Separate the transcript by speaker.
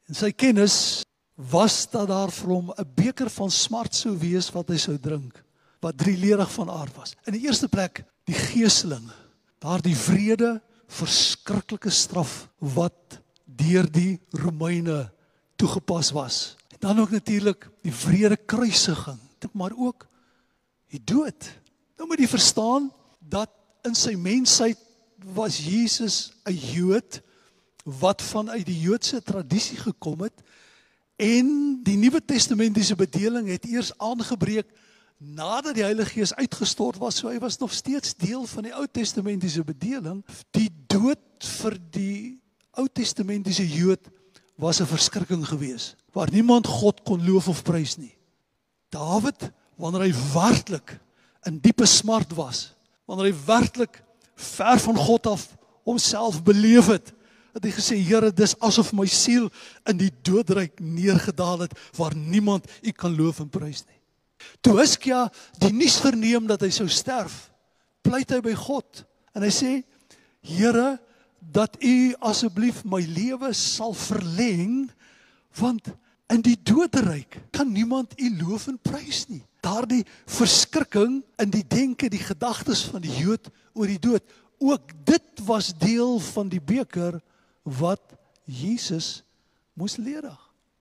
Speaker 1: En sy kennis was dat daar vir hom 'n beker van smart sou wees wat hy sou drink, wat drieledig van aard was. In die eerste plek, die geeseling, daardie wrede, verskriklike straf wat deur die Romeine toegepas was. En dan ook natuurlik die wrede kruisiging, maar ook die dood. Nou moet jy verstaan dat in sy mensheid was Jesus 'n Jood wat vanuit die Joodse tradisie gekom het en die Nuwe Testamentiese bedeling het eers aangebreek nadat die Heilige Gees uitgestort was, so hy was nog steeds deel van die Ou Testamentiese bedeling. Die dood vir die Ou Testamentiese Jood was 'n verskrikking geweest, waar niemand God kon loof of prys nie. Dawid, wanneer hy werklik in diepe smart was, wanneer hy werklik ver van God af homself beleef het hy gesê, Here, dis asof my siel in die doodryk neergedaal het, waar niemand u kan loof en prys nie. Toe Hiskia die nuus verneem dat hy sou sterf, pleit hy by God en hy sê, Here, dat u asseblief my lewe sal verleng, want in die doderyk kan niemand u loof en prys nie. Daardie verskrikking in die denke, die gedagtes van die Jood oor die dood, ook dit was deel van die beker wat Jesus moes ledig.